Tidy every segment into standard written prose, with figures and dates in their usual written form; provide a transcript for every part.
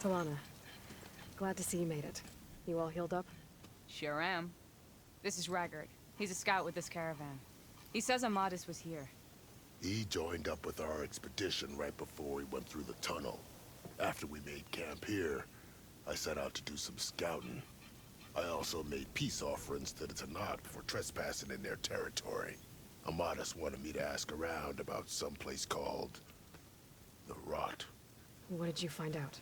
Talanah, glad to see you made it. You all healed up? Sure am. This is Raggard. He's a scout with this caravan. He says Amadis was here. He joined up with our expedition right before we went through the tunnel. After we made camp here, I set out to do some scouting. I also made peace offerings to the Talanah for trespassing in their territory. Amadis wanted me to ask around about some place called the Rot. What did you find out?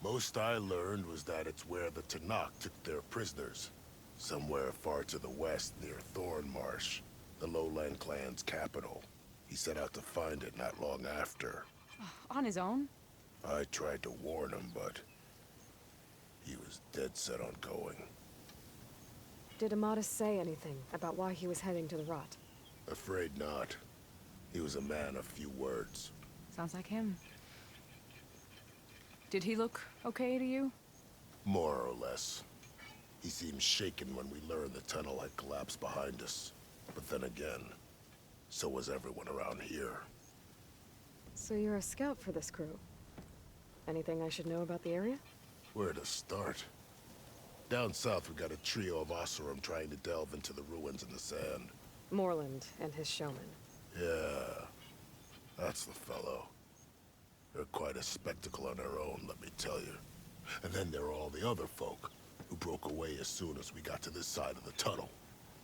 Most I learned was that it's where the Talanah took their prisoners. Somewhere far to the west near Thornmarsh, the lowland clan's capital. He set out to find it not long after. On his own? I tried to warn him, but he was dead set on going. Did Amadis say anything about why he was heading to the Rot? Afraid not. He was a man of few words. Sounds like him. Did he look okay to you? More or less. He seemed shaken when we learned the tunnel had collapsed behind us. But then again, so was everyone around here. So you're a scout for this crew? Anything I should know about the area? Where to start? Down south we got a trio of Oseram trying to delve into the ruins in the sand. Morland and his showman. Yeah, that's the fellow. They're quite a spectacle on their own, let me tell you. And then there are all the other folk, who broke away as soon as we got to this side of the tunnel.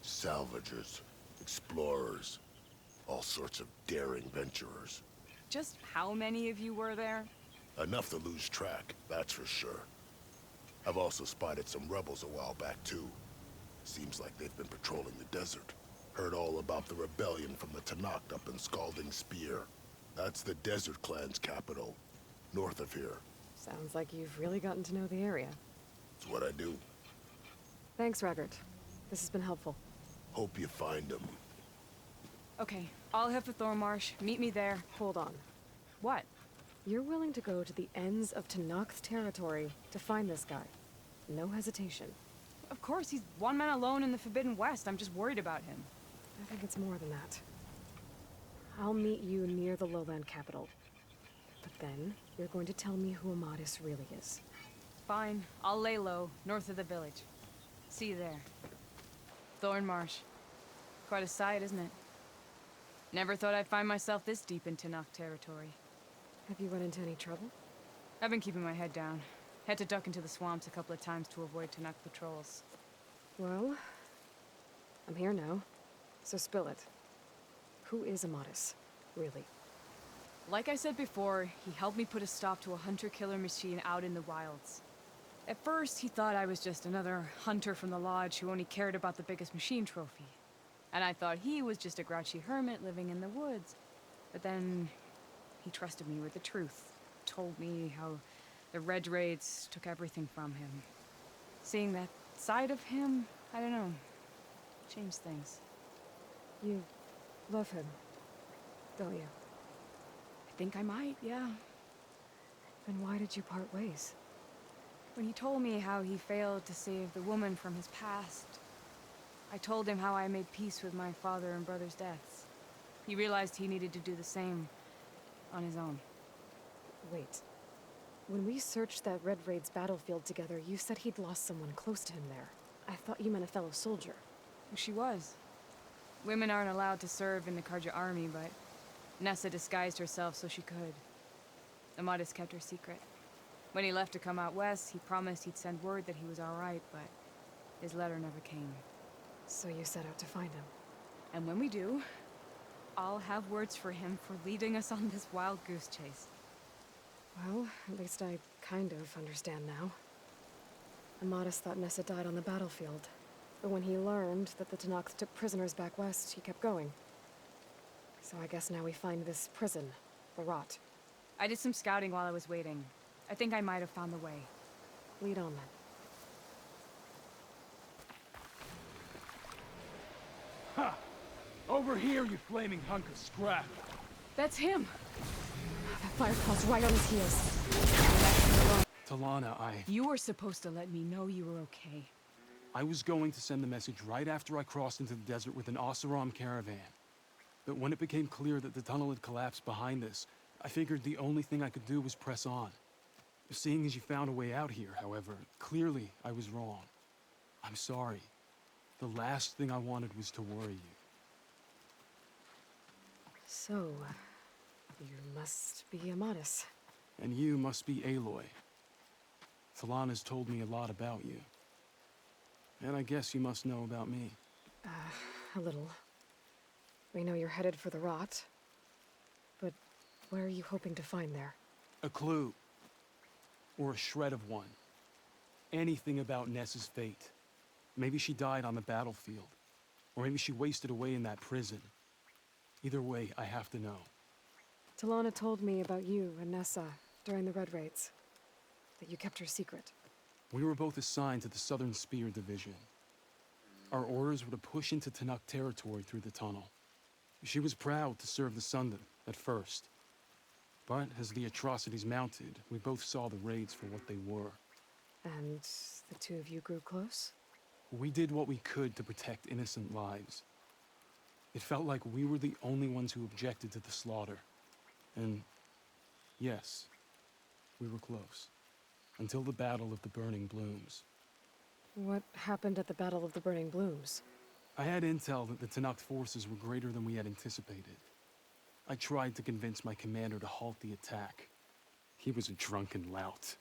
Salvagers, explorers, all sorts of daring venturers. Just how many of you were there? Enough to lose track, that's for sure. I've also spotted some rebels a while back, too. Seems like they've been patrolling the desert. Heard all about the rebellion from the Talanah up in Scalding Spear. That's the Desert Clan's capital, north of here. Sounds like you've really gotten to know the area. It's what I do. Thanks, Raggard. This has been helpful. Hope you find them. Okay, I'll head for Thornmarsh. Meet me there. Hold on. What? You're willing to go to the ends of Tanakh's territory to find this guy. No hesitation. Of course, he's one man alone in the Forbidden West. I'm just worried about him. I think it's more than that. I'll meet you near the lowland capital. But then, you're going to tell me who Amadis really is. Fine. I'll lay low, north of the village. See you there. Thornmarsh. Quite a sight, isn't it? Never thought I'd find myself this deep in Talanah territory. Have you run into any trouble? I've been keeping my head down. Had to duck into the swamps a couple of times to avoid Talanah patrols. Well, I'm here now, so spill it. Who is Amadis, really? Like I said before, he helped me put a stop to a hunter-killer machine out in the wilds. At first, he thought I was just another hunter from the lodge who only cared about the biggest machine trophy. And I thought he was just a grouchy hermit living in the woods. But then, he trusted me with the truth. Told me how the Red Raids took everything from him. Seeing that side of him, I don't know, changed things. You love him, don't you? I think I might, yeah. Then why did you part ways? When he told me how he failed to save the woman from his past, I told him how I made peace with my father and brother's deaths. He realized he needed to do the same on his own. Wait. When we searched that Red Raid's battlefield together, you said he'd lost someone close to him there. I thought you meant a fellow soldier. She was. Women aren't allowed to serve in the Karja army, but Nessa disguised herself so she could. Amadis kept her secret. When he left to come out west, he promised he'd send word that he was all right, but his letter never came. So you set out to find him. And when we do, I'll have words for him for leading us on this wild goose chase. Well, at least I kind of understand now. Amadis thought Nessa died on the battlefield. But when he learned that the Talanah took prisoners back west, he kept going. So I guess now we find this prison, the Rot. I did some scouting while I was waiting. I think I might have found the way. Lead on then. Ha! Over here, you flaming hunk of scrap! That's him! That firecrawl's right on his heels. Talanah, You were supposed to let me know you were okay. I was going to send the message right after I crossed into the desert with an Oseram caravan. But when it became clear that the tunnel had collapsed behind us, I figured the only thing I could do was press on. Seeing as you found a way out here, however, clearly I was wrong. I'm sorry. The last thing I wanted was to worry you. So, you must be Amadis. And you must be Aloy. Talanah's told me a lot about you. And I guess you must know about me. A little. We know you're headed for the rot. But what are you hoping to find there? A clue. Or a shred of one. Anything about Nessa's fate. Maybe she died on the battlefield. Or maybe she wasted away in that prison. Either way, I have to know. Talanah told me about you and Nessa during the Red Raids. That you kept her secret. We were both assigned to the Southern Spear Division. Our orders were to push into Talanah territory through the tunnel. She was proud to serve the Sundom at first. But as the atrocities mounted, we both saw the raids for what they were. And the two of you grew close? We did what we could to protect innocent lives. It felt like we were the only ones who objected to the slaughter. And yes, we were close. Until the Battle of the Burning Blooms. What happened at the Battle of the Burning Blooms? I had intel that the Talanah forces were greater than we had anticipated. I tried to convince my commander to halt the attack. He was a drunken lout.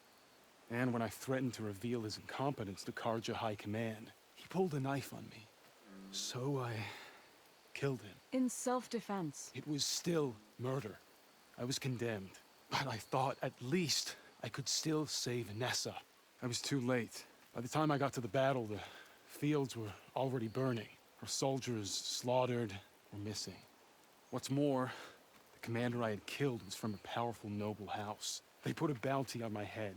And when I threatened to reveal his incompetence to Karja High Command, he pulled a knife on me. So I killed him. In self-defense. It was still murder. I was condemned. But I thought at least I could still save Nessa. I was too late. By the time I got to the battle, the fields were already burning. Our soldiers slaughtered or missing. What's more, the commander I had killed was from a powerful noble house. They put a bounty on my head.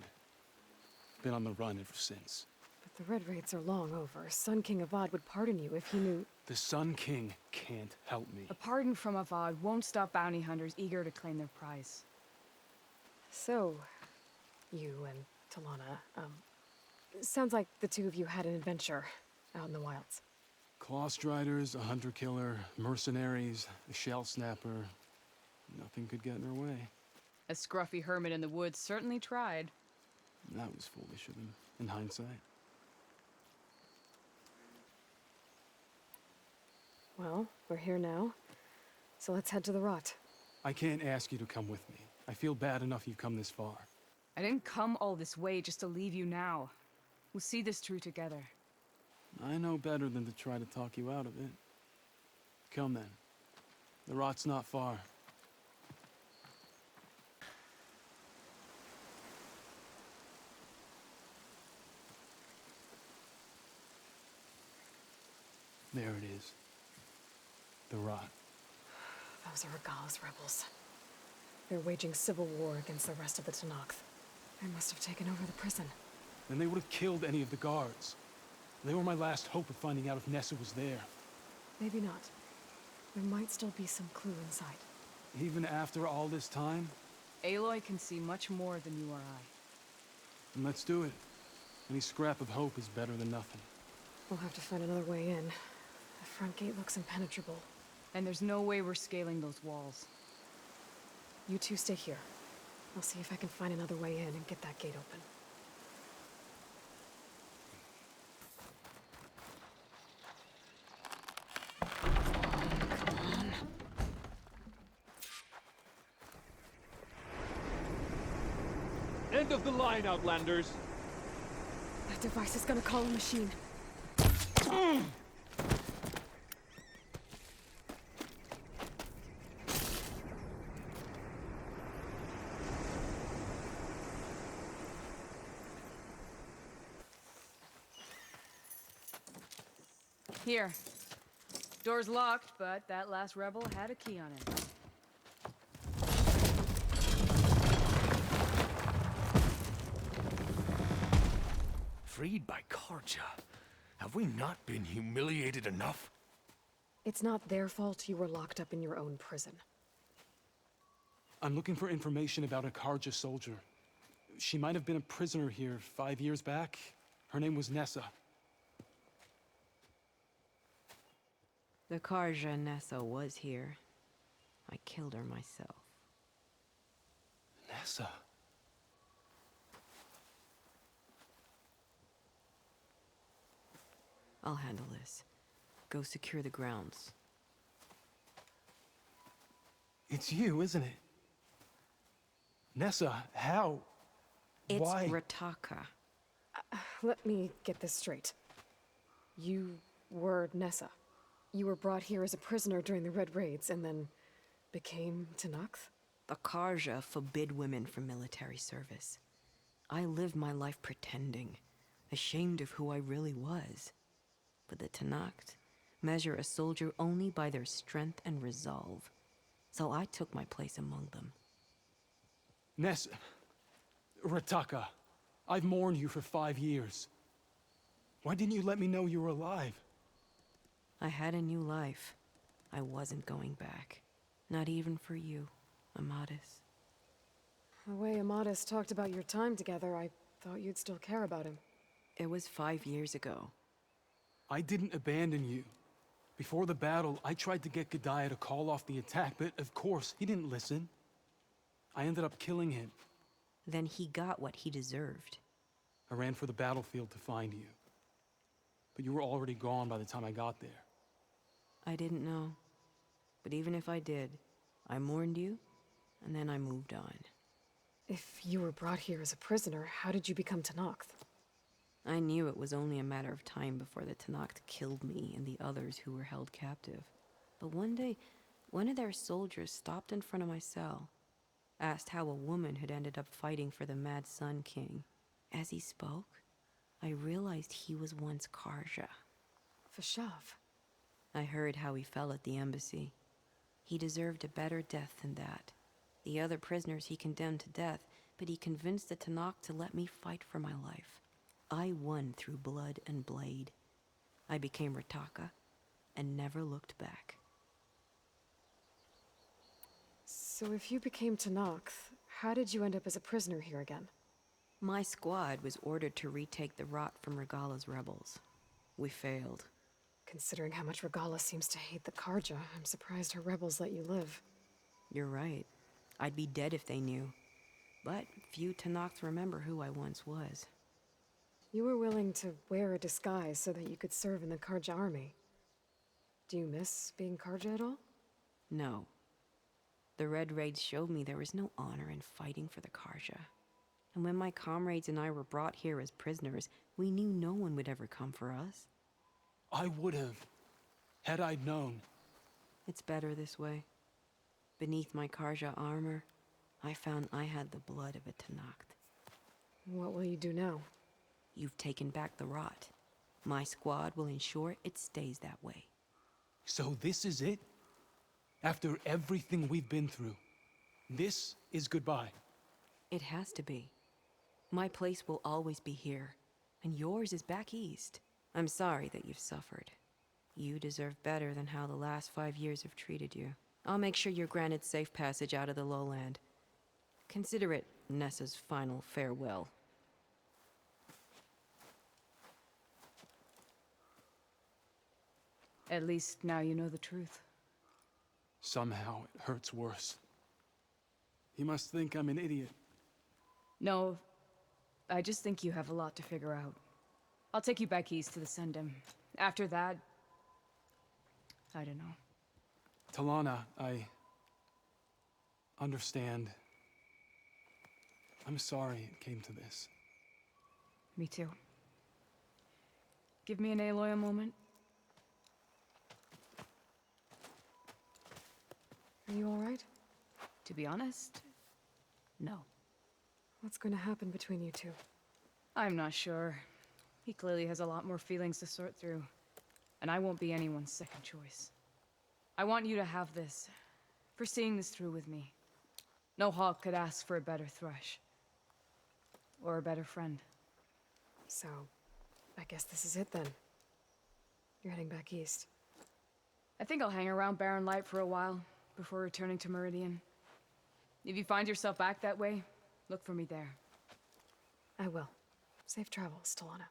Been on the run ever since. But the Red Raids are long over. Sun King Avad would pardon you if he knew... The Sun King can't help me. A pardon from Avad won't stop bounty hunters eager to claim their prize. So, you and Talanah, sounds like the two of you had an adventure out in the wilds. Claw Striders, a hunter-killer, mercenaries, a shell snapper. Nothing could get in their way. A scruffy hermit in the woods certainly tried. That was foolish of him, in hindsight. Well, we're here now, so let's head to the rot. I can't ask you to come with me. I feel bad enough you've come this far. I didn't come all this way just to leave you now. We'll see this through together. I know better than to try to talk you out of it. Come then. The rot's not far. There it is. The rot. Those are Regala's rebels. They're waging civil war against the rest of the Talanah. They must have taken over the prison. Then they would have killed any of the guards. They were my last hope of finding out if Nessa was there. Maybe not. There might still be some clue inside. Even after all this time? Aloy can see much more than you or I. Then let's do it. Any scrap of hope is better than nothing. We'll have to find another way in. The front gate looks impenetrable. And there's no way we're scaling those walls. You two stay here. I'll see if I can find another way in and get that gate open. End of the line, Outlanders! That device is gonna call a machine. Here. Door's locked, but that last rebel had a key on it. Freed by Karja. Have we not been humiliated enough? It's not their fault you were locked up in your own prison. I'm looking for information about a Karja soldier. She might have been a prisoner here 5 years back. Her name was Nessa. The Karja Nessa was here. I killed her myself. Nessa. I'll handle this. Go secure the grounds. It's you, isn't it? Nessa, how? It's Why? Rataka. Let me get this straight. You were Nessa. You were brought here as a prisoner during the Red Raids and then became Talanah? The Karja forbid women from military service. I lived my life pretending, ashamed of who I really was. But the Talanah measure a soldier only by their strength and resolve. So I took my place among them. Nessa... Rataka, I've mourned you for 5 years. Why didn't you let me know you were alive? I had a new life. I wasn't going back. Not even for you, Amadis. The way Amadis talked about your time together, I thought you'd still care about him. It was 5 years ago. I didn't abandon you. Before the battle, I tried to get G'daiah to call off the attack, but of course, he didn't listen. I ended up killing him. Then he got what he deserved. I ran for the battlefield to find you. But you were already gone by the time I got there. I didn't know. But even if I did, I mourned you, and then I moved on. If you were brought here as a prisoner, how did you become Talanah? I knew it was only a matter of time before the Talanah killed me and the others who were held captive. But one day, one of their soldiers stopped in front of my cell, asked how a woman had ended up fighting for the Mad Sun King. As he spoke, I realized he was once Karja. Fashav. I heard how he fell at the embassy. He deserved a better death than that. The other prisoners he condemned to death, but he convinced the Talanah to let me fight for my life. I won through blood and blade. I became Rataka and never looked back. So if you became Talanah, how did you end up as a prisoner here again? My squad was ordered to retake the Rot from Regala's rebels. We failed. Considering how much Regala seems to hate the Karja, I'm surprised her rebels let you live. You're right. I'd be dead if they knew. But few Tanaks remember who I once was. You were willing to wear a disguise so that you could serve in the Karja army. Do you miss being Karja at all? No. The Red Raids showed me there was no honor in fighting for the Karja. And when my comrades and I were brought here as prisoners, we knew no one would ever come for us. I would have, had I known. It's better this way. Beneath my Karja armor, I found I had the blood of a Talanah. What will you do now? You've taken back the Rot. My squad will ensure it stays that way. So this is it? After everything we've been through, this is goodbye. It has to be. My place will always be here, and yours is back east. I'm sorry that you've suffered. You deserve better than how the last 5 years have treated you. I'll make sure you're granted safe passage out of the lowland. Consider it Nessa's final farewell. At least now you know the truth. Somehow it hurts worse. He must think I'm an idiot. No, I just think you have a lot to figure out. I'll take you back east to the Sundom. After that, I don't know. Talanah, I understand. I'm sorry it came to this. Me too. Give me an Aloy a moment. Are you all right? To be honest, no. What's going to happen between you two? I'm not sure. He clearly has a lot more feelings to sort through. And I won't be anyone's second choice. I want you to have this, for seeing this through with me. No hawk could ask for a better thrush. Or a better friend. So, I guess this is it then. You're heading back east. I think I'll hang around Barren Light for a while, before returning to Meridian. If you find yourself back that way, look for me there. I will. Safe travels, Talanah.